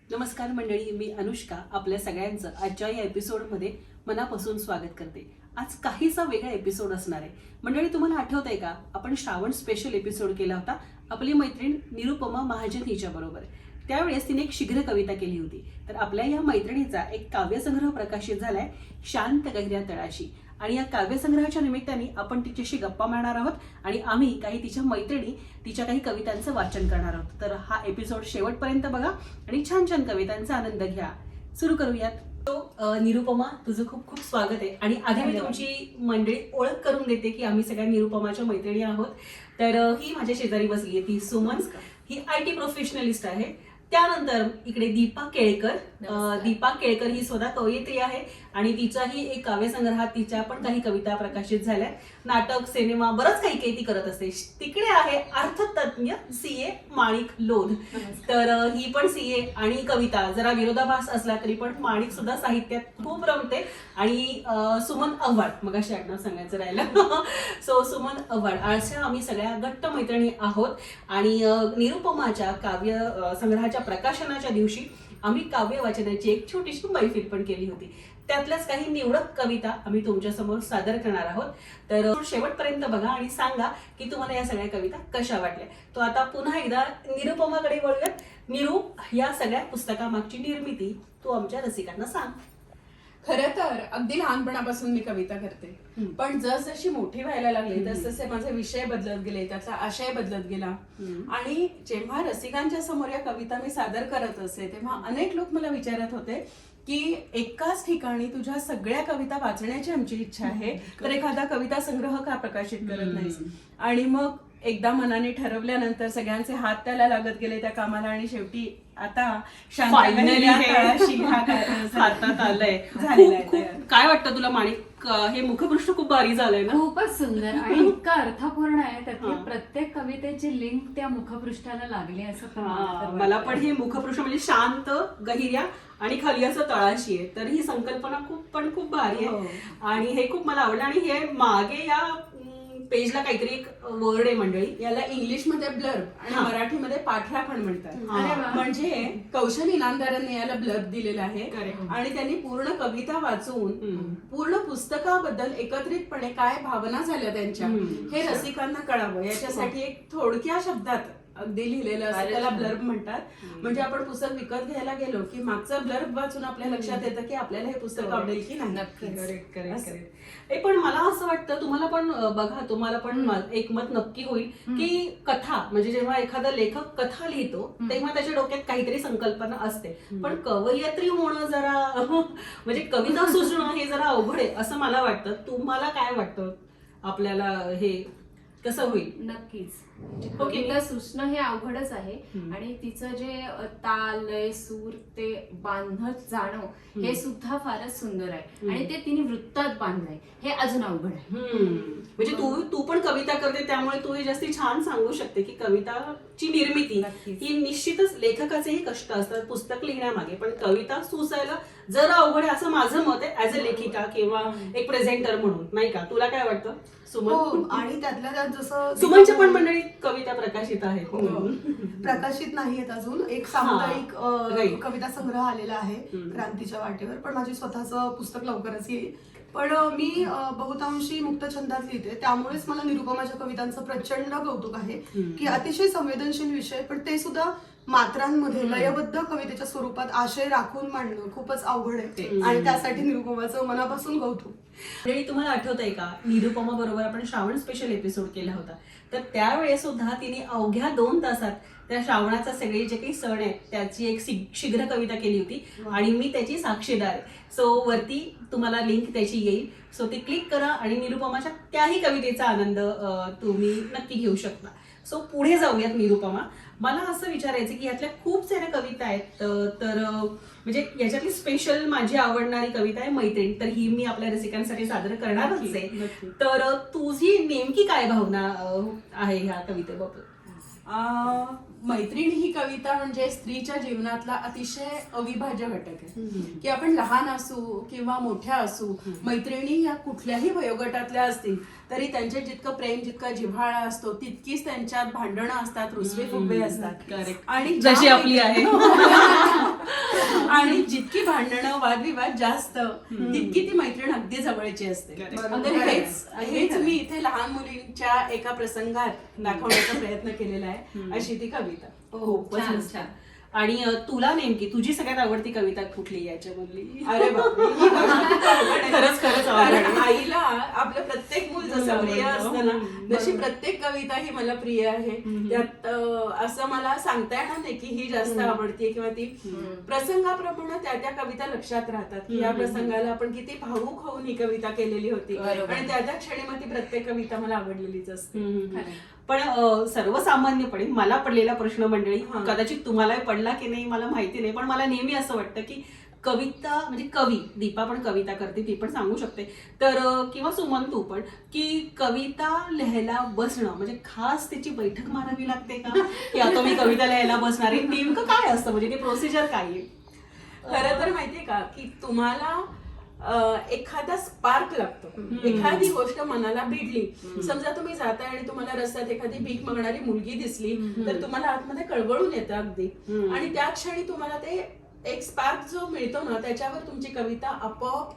नमस्कार मंडळी, मी अनुष्का आपल्या सगळ्यांचं आजच्या या एपिसोडमध्ये मनापासून स्वागत करते. आज काहीसा वेगळा एपिसोड असणार आहे. मंडळी, तुम्हाला आठवतंय का आपण श्रावण स्पेशल एपिसोड केला होता आपली मैत्रीण निरुपमा महाजन हिच्या बरोबर. त्यावेळेस तिने एक शीघ्र कविता केली होती. तर आपल्या या मैत्रिणीचा एक काव्यसंग्रह प्रकाशित झालाय शांत गहिऱ्या तळाशी, आणि या काव्यसंग्रहाच्या निमित्ताने आपण तिच्याशी गप्पा मारणार आहोत आणि आम्ही काही तिच्या मैत्रिणी तिच्या काही कवितांचं वाचन करणार आहोत. तर हा एपिसोड शेवटपर्यंत बघा आणि छान छान कवितांचा आनंद घ्या. सुरू करूयात. निरुपमा, तुझं खूप खूप स्वागत आहे. आणि आधी मी तुमची मंडळी ओळख करून देते की आम्ही सगळ्या निरुपमाच्या मैत्रिणी आहोत. तर ही माझ्या शेजारी बसली आहे, ती सुमन. ही IT प्रोफेशनलिस्ट आहे. त्यानंतर इकडे दीपा केळकर. दीपा केळकर ही स्वतः कवयित्री आहे आणि तिचाही एक काव्यसंग्रहात तिच्या पण काही कविता प्रकाशित झाल्या. नाटक, सिनेमा, बरंच काही काही ती करत असते. तिकडे आहे अर्थतज्ञ CA माणिक लोध. तर ही पण CA आणि कविता जरा विरोधाभास असला तरी पण माणिक सुद्धा साहित्यात खूप रमते. आणि सुमन आव्हाड, मग अशी आडनाव सांगायचं राहिलं. सो सुमन आव्हाड, अशा आम्ही सगळ्या घट्ट मैत्रिणी आहोत. आणि निरुपमाच्या काव्य संग्रहाच्या प्रकाशनाच्या दिवशी आम्ही काव्य वाचनाची एक छोटीशी मैफिल पण केली होती. त्यातल्याच काही निवडक कविता आम्ही तुमच्या समोर सादर करणार आहोत. तर शेवटपर्यंत बघा आणि सांगा की तुम्हाला या सगळ्या कविता कशा वाटल्या. तो आता पुन्हा एकदा निरुपमाकडे वळूयात. निरू, या सगळ्या पुस्तकामागची निर्मिती तू आमच्या रसिकांना सांग. खरं तर अगदी लहानपणापासून मी कविता करते, पण जसजशी मोठी व्हायला लागली तसतसे माझे विषय बदलत गेले, त्याचा आशय बदलत गेला. आणि जेव्हा रसिकांच्या समोर या कविता मी सादर करत असे तेव्हा अनेक लोक मला विचारत होते की एकाच ठिकाणी तुझ्या सगळ्या कविता वाचण्याची आमची इच्छा आहे, तर एखादा कविता संग्रह का प्रकाशित करत नाहीस. आणि मग एकदा मनाने ठरवल्यानंतर सगळ्यांचे हात त्याला लागत गेले त्या कामाला आणि शेवटी आता फायनली हातात आलंय. झालेलं. काय वाटतं तुला माणिक, हे मुखपृष्ठ खूप भारी झालंय ना? खूपच सुंदर आणि इतका अर्थपूर्ण आहे. त्यातली प्रत्येक कवितेची लिंक त्या मुखपृष्ठाला लागली असं मला पण हे मुखपृष्ठ म्हणजे शांत गहिऱ्या आणि खाली असं तळाशी आहे. तर ही संकल्पना खूप भारी आहे आणि हे खूप मला आवडलं. आणि हे मागे या पेजला काहीतरी एक वर्ड आहे मंडळी, याला इंग्लिश मध्ये ब्लर्ब आणि मराठीमध्ये पाठराखण म्हणतात. म्हणजे कौशल इनामदारांनी याला ब्लर्ब दिलेला आहे आणि त्यांनी पूर्ण कविता वाचून पूर्ण पुस्तकाबद्दल एकत्रितपणे काय भावना झाल्या त्यांच्या हे रसिकांना कळावं याच्यासाठी एक थोडक्या शब्दात अगदी लिहिलेलं असतं, त्याला ब्लर्ब म्हणतात. म्हणजे आपण पुस्तक विकत घ्यायला गेलो की मागचं ब्लर्ब वाचून आपल्या लक्षात येतं की आपल्याला हे पुस्तक आवडेल की नाही. पण मला असं वाटतं तुम्हाला पण बघा, तुम्हाला पण एक मत नक्की होईल की कथा म्हणजे जेव्हा एखादा लेखक कथा लिहितो तेव्हा त्याच्या डोक्यात काहीतरी संकल्पना असते, पण कवयित्री होणं जरा म्हणजे कविता सुचणं हे जरा अवघड आहे असं मला वाटतं. तुम्हाला काय वाटतं, आपल्याला हे कसं होईल? नक्कीच कविता सुचणं हे अवघडच आहे आणि तिचं जे ताल, लय, सूर ते बांधत जाणं हे सुद्धा फारच सुंदर आहे आणि ते तिने वृत्तात बांधलंय हे अजून अवघड आहे. म्हणजे तू पण कविता करते त्यामुळे तू हे जास्ती छान सांगू शकते की कविताची निर्मिती ही निश्चितच लेखकाचेही कष्ट असतात पुस्तक लिहिण्यामागे, पण कविता सुचायला जरा अवघड आहे असं माझं मत आहे ऍज अ लेखिका किंवा एक प्रेझेंटर म्हणून, नाही का? तुला काय वाटतं सुमन? आणि त्यातल्या त्यात जसं सुमनच्या पण मंडळी कविता प्रकाशित आहेत. प्रकाशित नाहीयेत अजून. एक सामुदायिक कविता संग्रह आलेला आहे क्रांतीच्या वाटेवर, पण माझे स्वतःचं पुस्तक लवकरच येईल. पण मी बहुतांशी मुक्त छंदात लिहिते, त्यामुळेच मला निरुपमाच्या कवितांचं प्रचंड कौतुक आहे की अतिशय संवेदनशील विषय, पण ते सुद्धा मात्रांमध्ये लयबद्ध कवितेच्या स्वरूपात आशय राखून मांडणं खूपच अवघड आहे आणि त्यासाठी निरुपमाचं मनापासून कौतुक. तुम्हाला आठवतंय का निरुपमा बरोबर आपण श्रावण स्पेशल एपिसोड केला होता, तर त्यावेळेस सुद्धा तिने अवघ्या 2 तासात त्या श्रावणाचा सगळे जे काही सण आहेत त्याची एक शीघ्र कविता केली होती आणि मी त्याची साक्षीदार आहे. सो वरती तुम्हाला लिंक त्याची येईल, सो ती क्लिक करा आणि निरुपमाच्या त्याही कवितेचा आनंद तुम्ही नक्की घेऊ शकता. सो पुढे जाऊयात. निरुपमा, मला असं विचारायचं की यातल्या खूप साऱ्या कविता आहेत, तर म्हणजे याच्यातली स्पेशल माझी आवडणारी कविता आहे मैत्रीण, तर ही मी आपल्या रसिकांसाठी सादर करणारच आहे. तर तुझी नेमकी काय भावना आहे ह्या कवितेबाबत? मैत्रीण ही कविता म्हणजे स्त्रीच्या जीवनातला अतिशय अविभाज्य घटक आहे की आपण लहान असू किंवा मोठ्या असू, मैत्रिणी या कुठल्याही वयोगटातल्या असतील तरी त्यांचे जितकं प्रेम, जितका जिव्हाळा असतो तितकीच त्यांच्यात भांडणं असतात, रुसवे फुगवे असतात. आणि जशी आपली आहे जितकी भांडणं वादविवाद जास्त तितकी ती मैत्रीण अगदी जवळची असते. बरोबर. तर हेच अगदी हेच खरं. मी इथे लहान मुलींच्या एका प्रसंगात दाखवण्याचा प्रयत्न केलेला आहे, अशी ती कविता. खूपच छान, मस्त. छान. आणि तुला नेमकी तुझी सगळ्यात आवडती कविता कुठली याच्यामधली? अरे बापरे, ही गोष्ट खूप अवघड आहे. खरंच खरंच आवडत कारण आईला आपलं प्रत्येक मूल जसं प्रिय असतं ना, तशी प्रत्येक कविता ही मला प्रिय आहे. त्यात असं मला सांगता येणार नाही की ही जास्त आवडते किंवा ती प्रसंगाप्रमाणे त्या कविता लक्षात राहतात की या प्रसंगाला आपण किती भावूक होऊन ही कविता केलेली होती आणि त्या क्षणी मग ती प्रत्येक कविता मला आवडलेलीच असते. पण सर्वसामान्यपणे मला पडलेला प्रश्न मंडळी, कदाचित तुम्हालाही पडला की नाही मला माहिती नाही, पण मला नेहमी असं वाटतं की कविता म्हणजे कवी, दीपा पण कविता करते, ती पण सांगू शकते, तर किंवा सुमन तू पण, की कविता लिहायला बसणं म्हणजे खास त्याची बैठक मारावी लागते का, की आता मी कविता लिहायला बसणार आहे, नेमकं काय असतं, म्हणजे ते प्रोसिजर काय आहे? खरं तर माहितीये का की तुम्हाला एखादा स्पार्क लागतो, एखादी गोष्ट मनाला भिडली. समजा तुम्ही जाताय आणि तुम्हाला रस्त्यात एखादी भीक मागणारी मुलगी दिसली तर तुम्हाला आतमध्ये कळवळून येतं अगदी, आणि त्या क्षणी तुम्हाला ते एक स्पार्क जो मिळतो ना, त्याच्यावर तुमची कविता आपोआप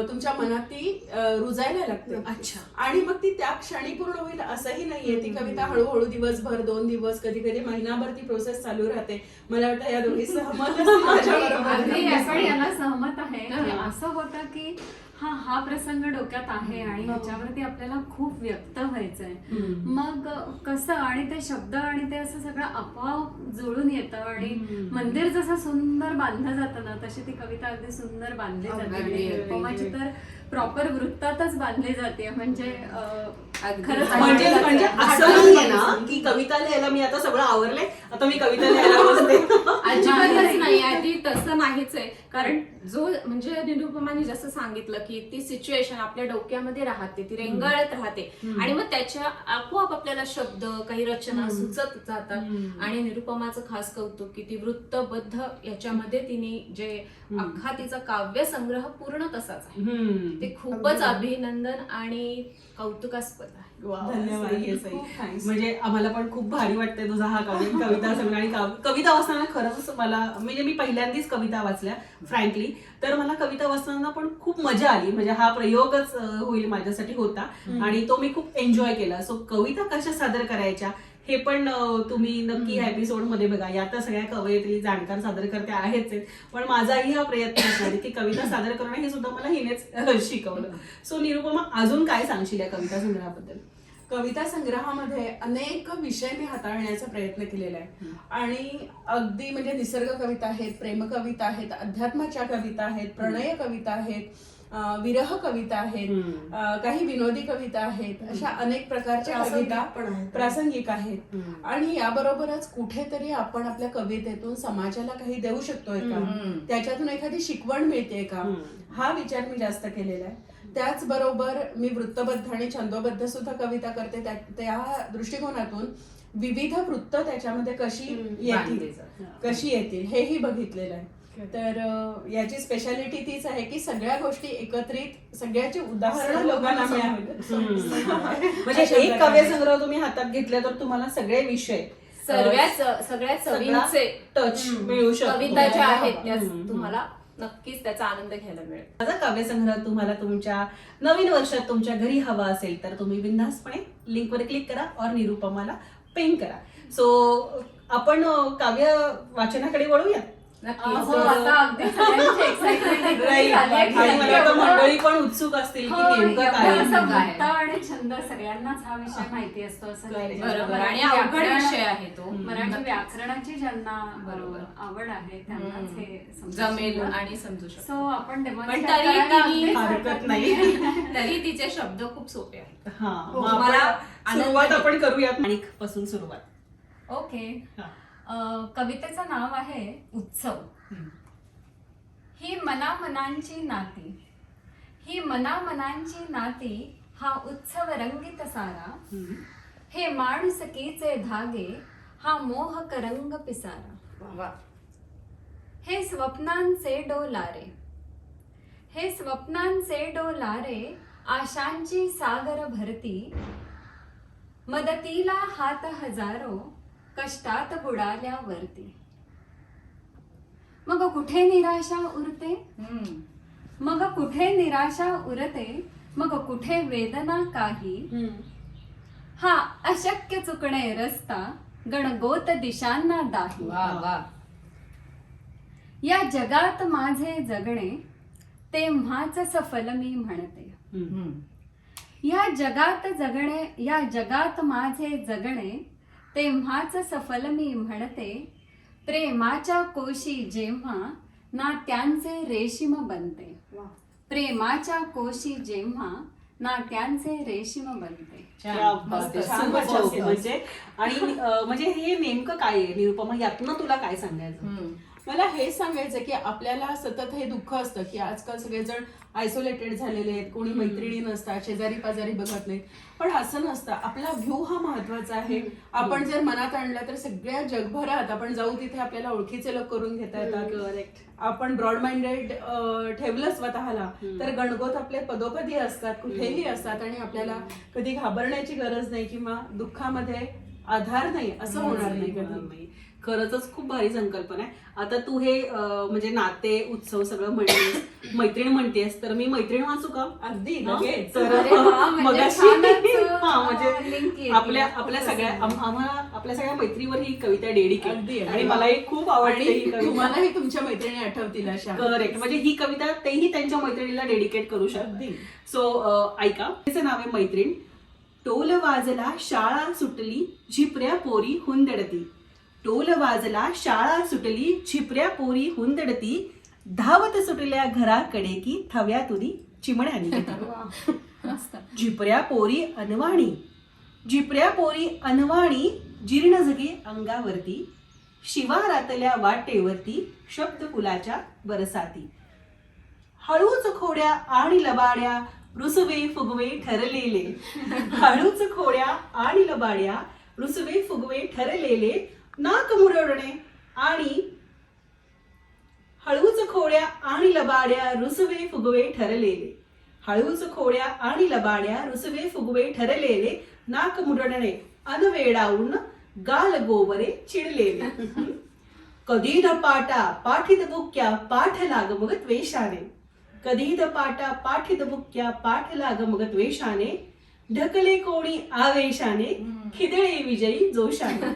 तुमच्या मनात ती रुजायला लागते. अच्छा. आणि मग ती त्या क्षणी पूर्ण होईल असंही नाहीये. ती कविता हळूहळू दिवसभर, 2 दिवस, कधी कधी महिनाभर ती प्रोसेस चालू राहते. मला वाटतं या दोघी सहमत असतील माझ्याबरोबर. अगदी आपण याला सहमत आहे की असं होतं की हा प्रसंग डोक्यात आहे आणि ह्याच्यावरती आपल्याला खूप व्यक्त व्हायचंय, मग कसं, आणि ते शब्द आणि ते असं सगळं आपोआप जुळून येतं आणि मंदिर जसं सुंदर बांधलं जातं ना, तशी ती कविता अगदी सुंदर बांधली जाते. आणि निरुपमाची तर प्रॉपर वृत्तातच बांधली जाते, म्हणजे खरंच म्हणजे आवडलं म्हणजे जातं. असं नाहीये ना की कविता लिहायला मी आता सगळं आवरलंय, आता मी कविता लिहायला बसते. अजिबातच नाही आहे, ती तसं नाहीच आहे. कारण जो म्हणजे निरुपमाने जसं सांगितलं की ती सिच्युएशन आपल्या डोक्यामध्ये राहते, ती रेंगाळत राहते आणि मग त्याच्या आपोआप आपल्याला शब्द, काही रचना सुचत जातात. आणि निरुपमाचं खास कौतुक की ती वृत्तबद्ध याच्यामध्ये तिने जे अख्खा तिचा काव्य संग्रह पूर्ण तसाच आहे. ते खूपच अभिनंदन आणि कौतुकास्पद आहे. धन्यवाद. खूप thanks. म्हणजे आम्हाला पण खूप भारी वाटतंय तुझा हा कविता संग्रह. आणि कविता वाचताना खरंच मला, म्हणजे मी पहिल्यांदाच कविता वाचल्या फ्रँकली, तर मला कविता वाचताना पण खूप मजा आली. म्हणजे हा प्रयोगच होईल माझ्यासाठी होता आणि तो मी खूप एन्जॉय केला. सो कविता कशा सादर करायच्या हे पण तुम्ही नक्की या एपिसोड मध्ये बघा. या तर सगळ्या कवयित्री, जाणकार सादरकर्त्या आहेच आहेत, पण माझाही हा प्रयत्न असणार आहे की कविता सादर करणं हे सुद्धा मला हिनेच शिकवलं. सो निरुपमा, अजून काय सांगशील या कविता संग्रहाबद्दल? कविता संग्रहामध्ये अनेक विषय मी हाताळण्याचा प्रयत्न केलेला आहे. आणि अगदी म्हणजे निसर्ग कविता आहेत, प्रेम कविता आहेत, अध्यात्माच्या कविता आहेत, प्रणय कविता आहेत, विरह कविता आहेत, काही विनोदी कविता आहेत, अशा अनेक प्रकारच्या कविता प्रासंगिक आहेत. आणि याबरोबरच कुठेतरी आपण आपल्या कवितेतून समाजाला काही देऊ शकतोय का, त्याच्यातून एखादी शिकवण मिळते का, हा विचार मी जास्त केलेला आहे. त्याचबरोबर मी वृत्तबद्ध आणि छंदोबद्ध सुद्धा कविता करते. त्या दृष्टिकोनातून विविध वृत्त त्याच्यामध्ये कशी येतील हेही बघितलेलं आहे. तर याची स्पेशालिटी तीच आहे की सगळ्या गोष्टी एकत्रित, सगळ्याची उदाहरणं लोकांना मिळावी. म्हणजे एक काव्य संग्रह तुम्ही हातात घेतला तर तुम्हाला सगळे विषय, सगळ्या चवींचे टच मिळू शकतो. कविता ज्या आहेत त्या तुम्हाला नक्कीच त्याचा आनंद घ्यायला मिळेल. माझा काव्यसंग्रह तुम्हाला तुमच्या नवीन वर्षात तुमच्या घरी हवा असेल तर तुम्ही बिनधास्तपणे लिंकवर क्लिक करा और निरुपमाला पेन करा. सो आपण काव्य वाचनाकडे वळूया. हो, आता अगदी सगळ्यांची excitement एकदम Right. झाली आहे की आणि मला वाटतं मंडळी पण उत्सुक असतील की हो, नेमकं एवढं काय असं आहे. वृत्त आणि छंद सगळ्यांनाच हा विषय माहिती असतो असं नाही. बरोबर, आणि मराठी अवघड व्याकरण- विषय आहे तो. मराठी व्याकरणाची ज्यांना बरोबर. आवड आहे त्यांनाच हे समजू जमेल शकतं. आणि समजू शकतो. सो आपण पण demonstrate तरी करायला तिने अगदीच हरकत नाही. तरी तिचे शब्द खूप सोपे आहेत. हा, हो, मग मला आपण आनंद सुरुवात आहे. आपण करूयात. माणिक पासून सुरुवात. ओके. हा. कवितेचं नाव आहे उत्सव. ही मनामनांची नाती, ही मनामनांची नाती, हा उत्सव रंगीत सारा, हे माणुसकीचे धागे, हा मोहक रंग पिसारा, हे स्वप्नांचे डोलारे, हे स्वप्नांचे डोलारे, आशांची सागर भरती, मदतीला हात हजारो, कष्टात बुडाल्यावरती. मग कुठे निराशा उरते, मग कुठे निराशा उरते, मग कुठे वेदना काही, हा अशक्य चुकणे रस्ता, गणगोत दिशांना दाही. या जगात माझे जगणे, तेव्हाच सफल मी म्हणते. या जगात जगणे, या जगात माझे जगणे, तेव्हाच सफल मी म्हणते. प्रेमाच्या कोशी जेव्हा नात्यांचे रेशीम बनते, प्रेमाच्या कोशी जेव्हा नात्यांचे रेशीम बनते. क्या बात आहे. छान खूपच वाटलं. छान. म्हणजे हे नेमकं काय आहे निरुपमा, यातनं तुला काय सांगायचं? मला हेच सांगायचं की आपल्याला सतत हे दुःख असतं की आजकाल सगळेजण आयसोलेटेड झालेले आहेत, कोणी मैत्रिणी नसतात, शेजारी पाजारी बघत नाहीत. पण असं नसतं, आपला व्ह्यू हा महत्वाचा आहे. आपण जर मनात आणला तर सगळ्या जगभरात आपण जाऊ तिथे आपल्याला ओळखीचे लोक करून घेता येतात. करेक्ट. आपण ब्रॉड माइंडेड ठेवलं स्वतःला तर गणगोत आपले पदोपदी असतात, कुठेही असतात आणि आपल्याला कधी घाबरण्याची गरज नाही किंवा दुःखामध्ये आधार नाही असं होणार नाही कधी. खरंच खूप भारी संकल्पना आहे. आता तू हे म्हणजे नाते उत्सव सगळं म्हणतेस, मैत्रीण म्हणतेस, तर मी मैत्रीण वाचू का? अगदी हा? लगेच. तर अरे वा, म्हणजे मगाशी छानच, हा, म्हणजे link केली. आपल्या सगळ्या आम्हाला आपल्या सगळ्या मैत्रीवर ही कविता डेडिकेट अगदी. आणि मलाही खूप आवडते ही आणि कविता. तुम्हालाही तुमच्या मैत्रिणी आठवतील अशा. करेक्ट. म्हणजे ही कविता तेही त्यांच्या मैत्रिणीला डेडिकेट करू शकतात. अगदी. सो ऐका, तिचं नाव आहे मैत्रीण. टोल वाजला शाळा सुटली, झिपऱ्या पोरी हुंदडती. टोल वाजला शाळा सुटली, झिपऱ्या पोरी हुंदडती. धावत सुटल्या घराकडे की थव्या तुरी चिमण्यानी घेतली. झिपऱ्या पोरी अनवाणी, झिपऱ्या पोरी अनवाणी, जीर्ण जगे अंगावरती. शिवारातल्या वाटेवरती शब्द फुलाच्या बरसाती. हळूच खोड्या आणि लबाड्या, रुसवे फुगवे ठरलेले. हळूच खोड्या आणि लबाड्या, रुसवे फुगवे ठरलेले. नाक मुरडणे आणि हळूच खोड्या आणि लबाड्या, रुसवे फुगवे ठरलेले. हळूच खोड्या आणि लबाड्या, रुसवे फुगवे ठरलेले. नाक मुरडणे अनवेडावून गाल गोवरे चिडलेले. कधी धपाटा पाठीत बुक्या पाठ लाग मग द्वेषाने. कधी धपाटा पाठीत बुक्या पाठ लाग मग द्वेषाने. ढकले कोणी आवेशाने, खिदळे विजयी जोशाने.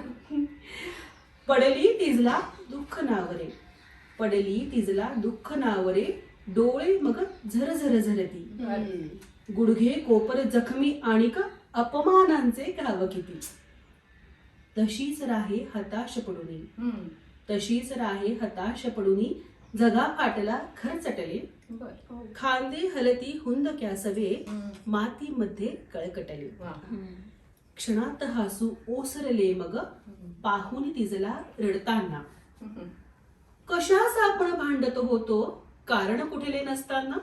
पडली तिजला दुःख नावरे, पडली तिजला दुःख नावरे. डोळे मग झर झर झरती. गुडघे कोपर जखमी आणि का अपमानांचे गाव किती. तशीच राहे हताश पडुनी, तशीच राहे हताश पडुनी. जगा फाटला खरचटले. खांदे हलती हुंदक्या सवे, मातीमध्ये कळकटले. क्षणात हासू ओसरले मग, पाहून तिजला रडताना. कशास आपण भांडत होतो, कारण कुठले नसताना.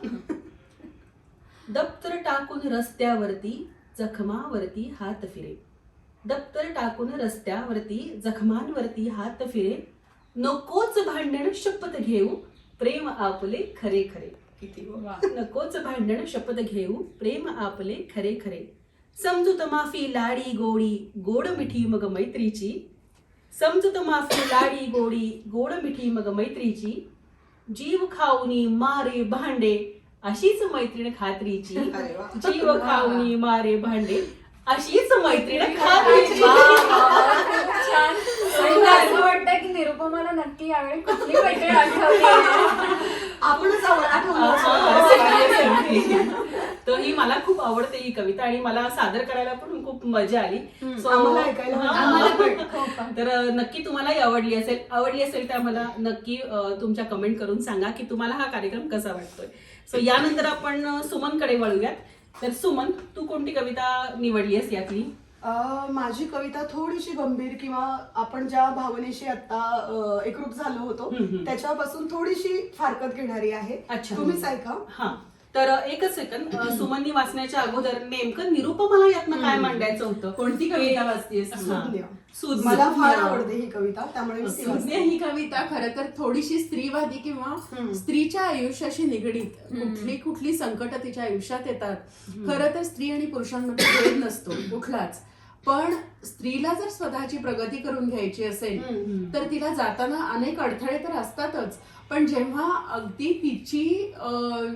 दप्तर टाकून रस्त्यावरती, जखमावरती हात फिरे. दप्तर टाकून रस्त्यावरती, जखमांवरती हात फिरे. नकोच भांडण शपथ घेऊ, प्रेम आपले खरे खरे. किती नकोच भांडण शपथ घेऊ, प्रेम आपले खरे खरे. समजूत माफी लाडी गोडी, गोड मिठी मग मैत्रीची. समजूत माफी लाडी गोडी, गोड मिठी मग मैत्रीची. जीव खाऊनी मारे भांडे, अशीच मैत्रीण खात्रीची. जीव खाऊनी मारे भांडे, अशीच मैत्रीण खात्रीची. छान. आणि मला असं वाटतं की निरुपमाला नक्की यावेळी कुठली मैत्रीण आठवली. आपणच तर ही मला खूप आवडते ही कविता आणि मला सादर करायला पण खूप मजा आली. So, आम्हाला ऐकायला हा. आम्हाला पण खूप. तर नक्की तुम्हालाही आवडली असेल तर मला नक्की तुमच्या कमेंट करून सांगा की तुम्हाला हा कार्यक्रम कसा वाटतोय. सो यानंतर आपण सुमनकडे वळूयात. तर सुमन, तू कोणती कविता निवडलीस यातली? माझी कविता थोडीशी गंभीर किंवा आपण ज्या भावनेशी आता एकरूप झालो होतो त्याच्यापासून थोडीशी फारकत घेणारी आहे. अच्छा. तुम्हीच ऐका. हा, तर एकच सेकंद. सुमननी वाचण्याच्या अगोदर नेमकं निरुपमाला यातनं काय मांडायचं होतं? कोणती कविता वाचतेस? सुज्ञ. सुज्ञ. मला फार आवडते ही कविता, त्यामुळे मी ती सुज्ञ वाचते. ही कविता खरं तर थोडीशी स्त्रीवादी किंवा स्त्रीच्या आयुष्याशी निगडीत कुठली कुठली संकट तिच्या आयुष्यात येतात. खरं तर स्त्री आणि पुरुषांमध्ये भेद नसतो कुठलाच, पण स्त्रीला जर स्वतःची प्रगती करून घ्यायची असेल तर तिला जाताना अनेक अडथळे तर असतातच, पण जेव्हा अगदी तिची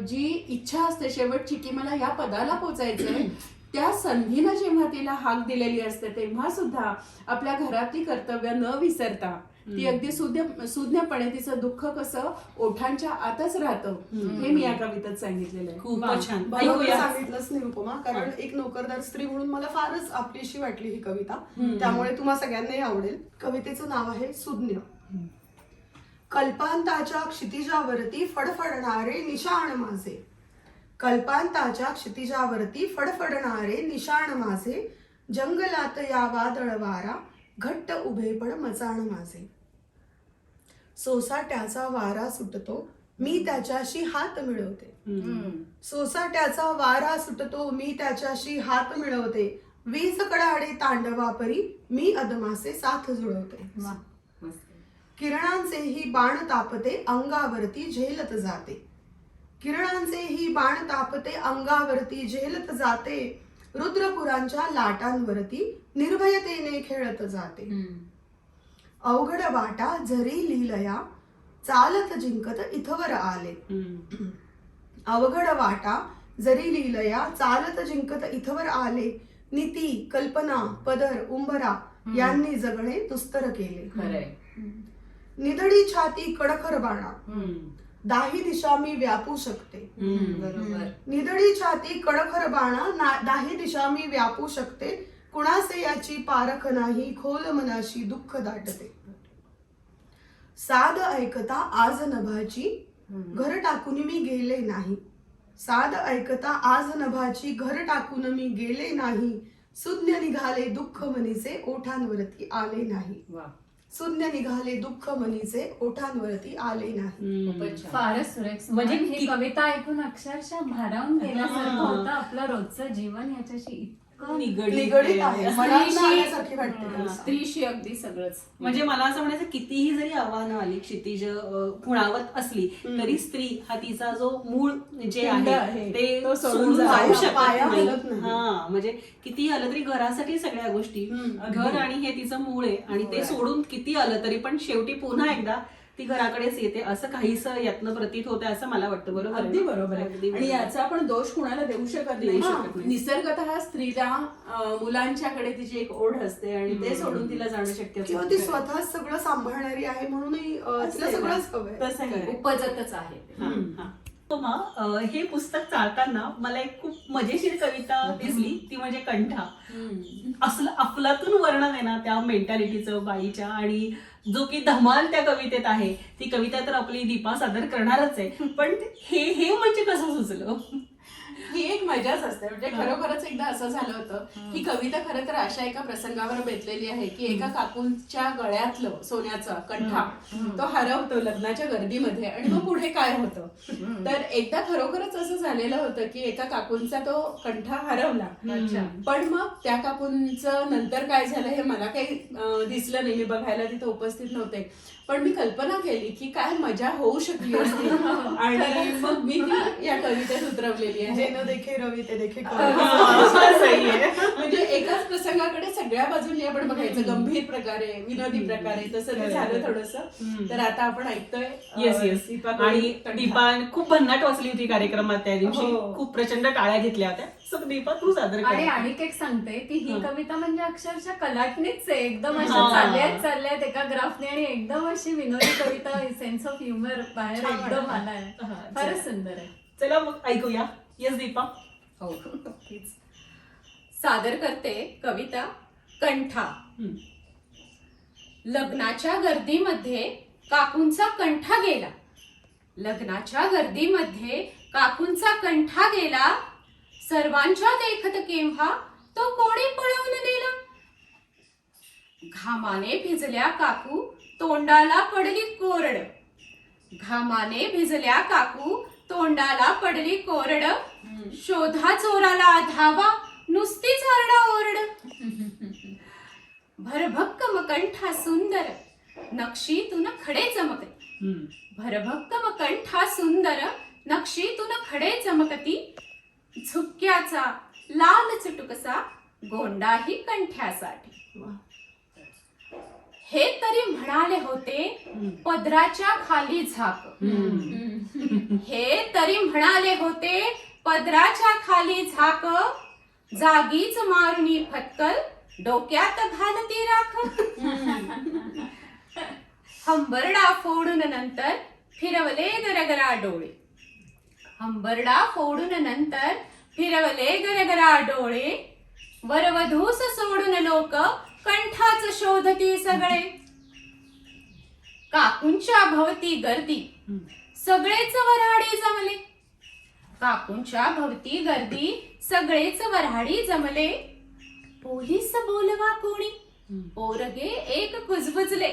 जी इच्छा असते शेवटची की मला या पदाला पोचायचंय, त्या संधीनं जेव्हा तिला हाक दिलेली असते तेव्हा सुद्धा आपल्या घरातली कर्तव्य न विसरता ती अगदी सुज्ञपणे तिचं दुःख कसं ओठांच्या आतच राहतं, हे मी या कवितेत सांगितलेलं आहे. खूपच छान. बरोबर ऐकूया. सांगितलंच निरुपमा, कारण एक नोकरदार स्त्री म्हणून मला फारच आपलीशी वाटली ही कविता, त्यामुळे तुम्हा सगळ्यांनाही आवडेल. कवितेचं नाव आहे सुज्ञ. कल्पांताच्या क्षितिजावरती फडफडणारे निशाण माझे, कल्पांताच्या क्षितिजावरती फडफडणारे निशाण माझे, जंगलात या वादळ वारा घट्ट उभे पण मचाण माझे. सोसाट्याचा वारा सुटतो मी त्याच्याशी हात मिळवते, सोसाट्याचा वारा सुटतो मी त्याच्याशी हात मिळवते, वीज कडाडे तांडवापरी मी अदमासे साथ जुळवते. किरणांचेही बाण तापते अंगावरती झेलत जाते, किरणांचेही बाण तापते अंगावरती झेलत जाते, रुद्रपुरांच्या लाटांवरती निर्भयतेने खेळत जाते. अवघड वाटा झरी लीलया चालत जिंकत इथवर आले, अवघड वाटा जरी लीलया चालत जिंकत इथवर आले, नीती कल्पना पदर उंबरा यांनी जगणे दुस्तर केले. निधडी छाती कडखर बाणा दाही दिशा मी व्यापू शकते, निधडी छाती कडखर बाणा दाही दिशा मी व्यापू शकते, कुणासे याची पारख नाही खोल मनाशी दुःख दाटते. साध ऐकता आज नभाची घर टाकून मी गेले नाही, साध ऐकता आज नभाची घर टाकून मी गेले नाही, सुज्ञ निघाले दुःख मनीचे ओठांवरती आले नाही, सुज्ञ निघाले दुःख मनीचे ओठांवरती आले नाही. फारच सुरेख. म्हणजे म्हणजे ही कविता ऐकून अक्षरशः भारावून गेल्यासारखं होतं. आपलं रोजचं जीवन याच्याशी इतकं निगडीत आहे, मनाला आल्यासारखी वाटते. स्त्रीशी अगदी सगळंच. म्हणजे मला असं म्हणायचं कितीही जरी आव्हानं आली, क्षितिज खुणावत असली तरी स्त्री हा तिचा जो मूळ जे पिंड आहे आहे, ते तो सोडून जाऊ पाया शकत हलत नाही. नाही. हा म्हणजे कितीही आलं तरी घरासाठी सगळ्या गोष्टी, घर आणि हे तिचं मूळ आहे आणि ते सोडून किती आलं तरी पण शेवटी पुन्हा एकदा ती घराकडेच येते, असं काहीसं यातनं प्रतीत होतं असं मला वाटतं. बरोबर आहे? अगदी बरोबर आहे. अगदी आणि याचा आपण दोष कुणाला देऊ शकत देऊ शकत नाही. नाही. निसर्गतः स्त्रीला मुलांच्याकडे तिची एक ओढ असते आणि ते सोडून तिला जाणं शक्य किंवा ती स्वतः सगळं सांभाळणारी आहे म्हणूनही तिला सगळंच हवंय. तसं उपजतच आहे. हा, हा. हे पुस्तक चालताना मला एक खूप मजेशीर कविता दिसली, ती म्हणजे कंठा. असलं अफलातून वर्णन आहे ना त्या मेंटॅलिटीचं बाईच्या, आणि जो की धमाल त्या कवितेत आहे. ती कविता तर आपली दीपा सादर करणारच आहे, पण हे म्हणजे कसं सुचलं? ही एक मजाच असते. म्हणजे खरोखरच एकदा असं झालं होतं. ही कविता खरं तर अशा एका प्रसंगावर बेतलेली आहे की एका काकूंच्या गळ्यातलं सोन्याचा कंठा तो हरवतो लग्नाच्या गर्दीमध्ये, आणि मग पुढे काय होतं. तर एकदा खरोखरच असं झालेलं होतं की एका काकूंचा तो कंठा हरवला, पण मग त्या काकूंचं नंतर काय झालं हे मला काही दिसलं नाही, मी बघायला तिथे उपस्थित नव्हते. पण मी कल्पना केली की काय मजा होऊ शकली असती, आणि मग मी ती या कवितेत उतरवलेली आहे. जे न देखे रवी ते देखे सही आहे. म्हणजे एकाच प्रसंगाकडे सगळ्या बाजूनी आपण बघायचं, गंभीर प्रकारे विनोदी प्रकारे. तसं ते झालं थोडंसं. तर आता आपण ऐकतोय येस येस. आणि दीपा खूप भन्नाट वाचली होती कार्यक्रमात त्या दिवशी, खूप प्रचंड टाळ्या घेतल्या होत्या. सो दीपा तू सादर आणि कर. आणखी एक सांगते की ही कविता म्हणजे अक्षरशः कलाटणीच आहे. एकदम हा. अशा चालल्यात एका ग्राफने, आणि एकदम अशी विनोदी कविता, सेन्स ऑफ ह्युमर बाहेर एकदम आलाय. फारच सुंदर आहे. चला मग ऐकूया. येस दीपा. हो, नक्कीच. सादर करते कविता कंठा. लग्नाच्या गर्दीमध्ये काकूंचा कंठा गेला, लग्नाच्या गर्दीमध्ये काकूंचा कंठा गेला, सर्वांच्या देखत केव्हा तो कोणी पळवून नेला. घामाने भिजल्या काकू तोंडाला पडली कोरड, घामाने भिजल्या काकू तोंडाला पडली कोरड, शोधा चोराला धावा नुसतीच आरडा ओरड. भरभक्कम कंठा सुंदर नक्षीतून खडे चमकती, भरभक्कम कंठा सुंदर नक्षीतून खडे चमकती, झुक्क्याचा लाल चुटुकसा गोंडाही कंठ्यासाठी. हे तरी म्हणाले होते पदराच्या खाली झाक. हे तरी म्हणाले होते पदराच्या खाली झाक. जागीच मारुनी फटकल डोक्यात घालती राख. हंबरडा फोडून नंतर फिरवले गरगरा डोळे. हंबरडा फोडून नंतर फिरवले गरगरा डोळे. वरवधूस सोडून लोक कंठाच शोधती सगळे. काकूंच्या भवती गर्दी सगळेच वऱ्हाडी जमले. काकूंच्या भवती गर्दी सगळेच वऱ्हाडी जमले. पोलीस बोलवा कोणी पोरगे एक कुजबुजले.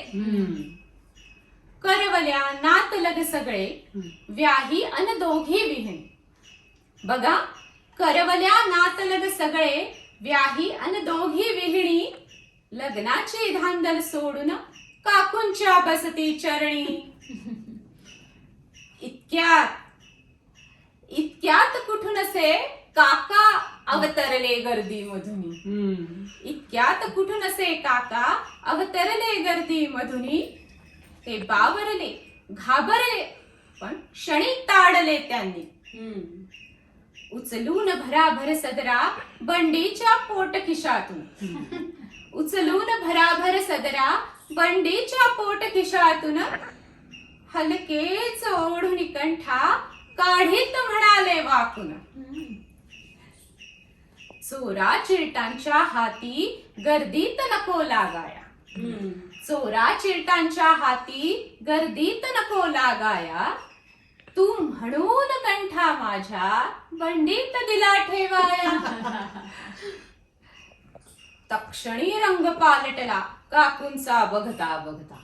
करवल्या नातलग सगळे व्याही अन दोघी विहीण. बघा, करवल्या नातलग सगळे व्याही अन दोघी विहिणी. लग्नाची धांदल सोडून काकूंच्या बसती चरणी. इतक्यात कुठून असे काका अवतरले गर्दी मधुनी. इतक्यात कुठून असे काका अवतरले गर्दी मधुनी. ते बावरले घाबरले पण क्षणी ताडले त्यांनी. उचलून भराभर सदरा बंडीच्या पोट खिशातून. उचलून भराभर सदरा बंडीच्या पोट खिशातून. हलकेच ओढून कंठा काढीत म्हणाले वाकून. चोरा चिरटांच्या हाती गर्दीत नको लागाया. चोरा चिरटांच्या हाती गर्दीत नको लागाया. तू म्हणून कंठा माझ्या बंडीत दिला ठेवाया. तक्षणी रंग पालटला काकूंचा बघता बघता.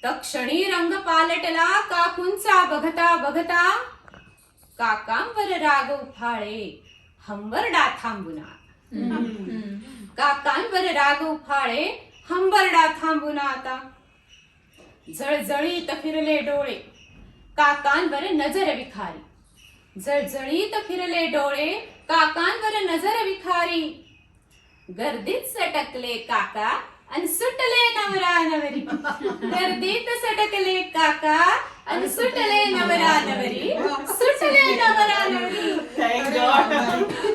तक्षणी रंग पालटला काकूंचा बघता बघता. काकांवर राग उफाळे हंबरडा थांबुना. काकांवर राग उफाळे हंबरडा थांबुना आता. जळजळीत फिरले डोळे काकांवर नजर विखारी. जळजळीत फिरले डोळे काकांवर नजर विखारी. गर्दीत सटकले काका अन सुटले नवरा नवरी. गर्दीत सटकले काका अन सुटले नवरा नवरी. सुटले नवरा नवरी.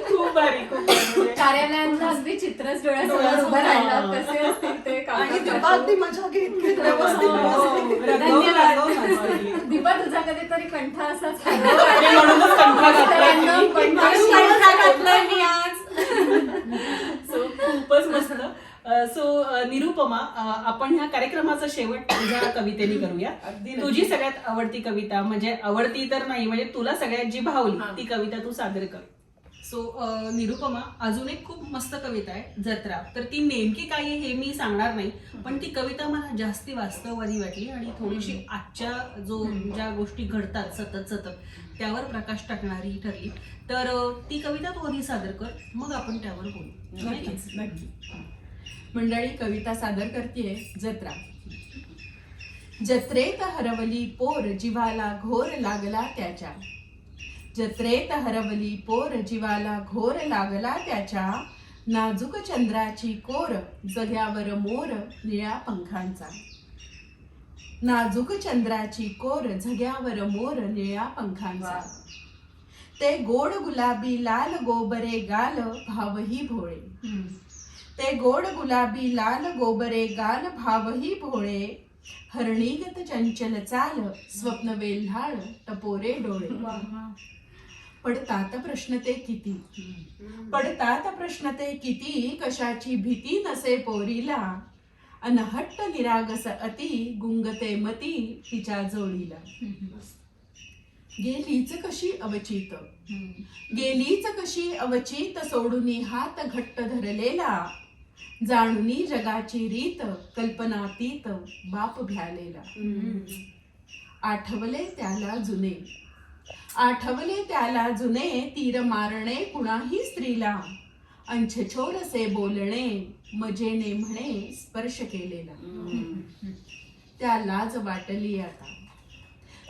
खूप भारी, खूप भारी. कार्यालयांचं अगदी चित्रच डोळ्यासमोर उभं राहिलं कसे असतील ते आणि काका. दीपा अगदी मजा घेत व्यवस्थित बसली. धन्यवाद. दीपा, तुझा कधीतरी कंठ असाच म्हणूनच कंठा घातलाय मी. कंठा घातलाय मी आज. सो खूपच मस्त. सो निरुपमा, आपण ह्या कार्यक्रमाचा शेवट तुझ्या कवितेने करूया. तुझी सगळ्यात आवडती कविता, म्हणजे आवडती तर नाही, म्हणजे तुला सगळ्यात जी भावली ती कविता तू सादर कर. सो निरुपमा, अजून एक खूप मस्त कविता आहे जत्रा. तर ती नेमकी काय आहे हे मी सांगणार नाही, पण ती कविता मला जास्ती वास्तववादी वाटली आणि थोडीशी आजच्या ज्या गोष्टी घडतात सतत सतत त्यावर प्रकाश टाकणारी ठरली. तर ती कविता तू आधी सादर कर, मग आपण त्यावर बोलू. नक्की. मंडळी, कविता सादर करतेय जत्रा. जत्रेत हरवली पोर जीवाला घोर लागला त्याच्या. जत्रेत हरवली पोर जीवाला घोर लागला त्याच्या. नाजूक चंद्राची कोर जग्यावर मोर निळ्या पंखांचा. नाजूक चंद्राची कोर झग्यावर मोर निळ्या पंखांचा. ते गोड गुलाबी लाल गोबरे गाल भावही भोळे. ते गोड गुलाबी लाल गोबरे गाल भावही भोळे. हरणीगत चंचल चाल स्वप्न वेल्हाळ टपोरे डोळे. पडतात प्रश्न ते किती. पडतात प्रश्न ते किती. कशाची भीती नसे पोरीला. अनहट्ट निरागस अति गुंगते मती तिच्या जोडीला. गेलीच कशी अवचित. गेलीच कशी अवचित सोडूनी हात घट्ट धरलेला. जाणुनी जगाची रीत कल्पनातीत बाप भ्यालेला. आठवले त्याला जुने. आठवले त्याला जुने तीर मारणे कुणाही स्त्रीला. अंछछोरसे बोलणे मजेने म्हणे स्पर्श केलेला. त्या लाज वाटली आता.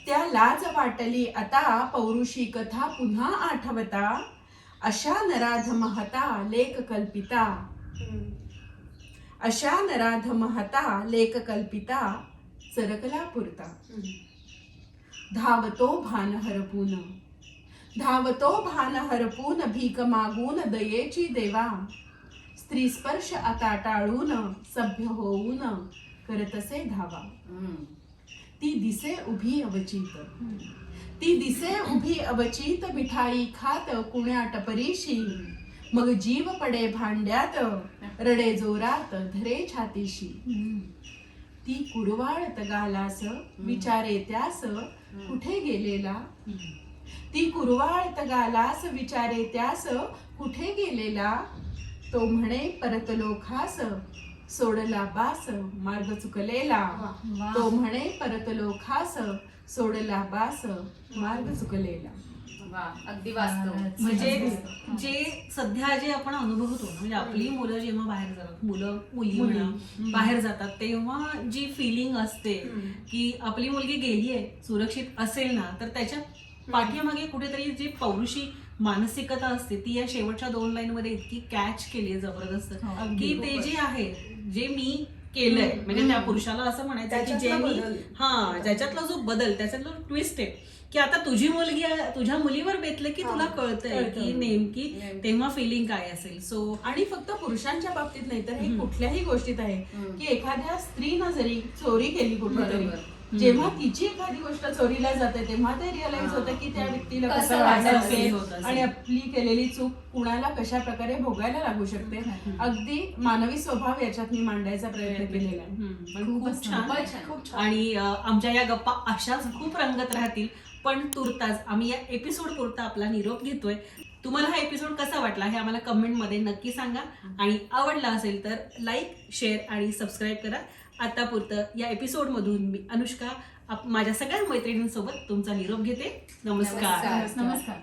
त्या लाज वाटली आता पौरुषी कथा पुन्हा आठवता. अशा नराध महता लेख कल्पिता, अशा नराध महता लेख कल्पिता, सरकला पुरता. धावतो भान हरपून, धावतो भान हरपून, भीक मागून दयेची देवा, स्त्री स्पर्श आता टाळून, सभ्य होऊन करतसे धावा. ती दिसे उभी अवचित, ती दिसे उभी अवचित, मिठाई खात कुण्या टपरीशी, मग जीव पडे भांड्यात, रडे जोरात धरे छातीशी. ती कुरवाळत गालास, विचारे त्यास कुठे गेलेला, ती कुरवाळत गालास, विचारे त्यास कुठे गेलेला, तो म्हणे परतलो खास, सोडला बास मार्ग चुकलेला. तो म्हणे परतलो खास, सोडला बास मार्ग चुकलेला. अगदी वास्तव. म्हणजे जे सध्या जे आपण अनुभवतो ना, म्हणजे आपली मुलं जेव्हा बाहेर जातात, मुली म्हणा बाहेर जातात, तेव्हा जी फिलिंग असते की आपली मुलगी गेली आहे, सुरक्षित असेल ना, तर त्याच्या पाठीमागे कुठेतरी जी पौरुषी मानसिकता असते ती या शेवटच्या 2 लाईन मध्ये इतकी कॅच केली आहे जबरदस्त, की ते जे आहे जे मी केलंय, म्हणजे त्या पुरुषाला असं म्हणायचं की जे मी ज्याच्यातला जो बदल, त्याच्यातला ट्विस्ट आहे की आता तुझी मुलगी तुझ्या मुलीवर बेतलं की तुला कळतंय की नेमकी तेव्हा फिलिंग काय असेल. सो आणि फक्त पुरुषांच्या बाबतीत नाही तर हे कुठल्याही गोष्टीत आहे की एखाद्या स्त्रीनं जरी चोरी केली कुठेतरी, जेव्हा तिची एखादी गोष्ट चोरीला जाते तेव्हा ते रिअलाइज होतं की त्या व्यक्तीला कसं वाटत असेल आणि आपली केलेली चूक कुणाला कशा प्रकारे भोगायला लागू शकते. अगदी मानवी स्वभाव याच्यात मी मांडायचा प्रयत्न केलेला आहे. खूप छान. आणि आमच्या या गप्पा अशाच खूप रंगत राहतील, पण तुर्तास आम्ही या एपिसोड पुरता आपला निरोप घेतोय. तुम्हाला हा एपिसोड कसा वाटला हे आम्हाला कमेंटमध्ये नक्की सांगा, आणि आवडला असेल तर लाईक, शेअर आणि सबस्क्राईब करा. आता पुरतं या एपिसोडमधून मी अनुष्का माझ्या सगळ्या मैत्रिणींसोबत तुमचा निरोप घेते. नमस्कार. नमस्कार.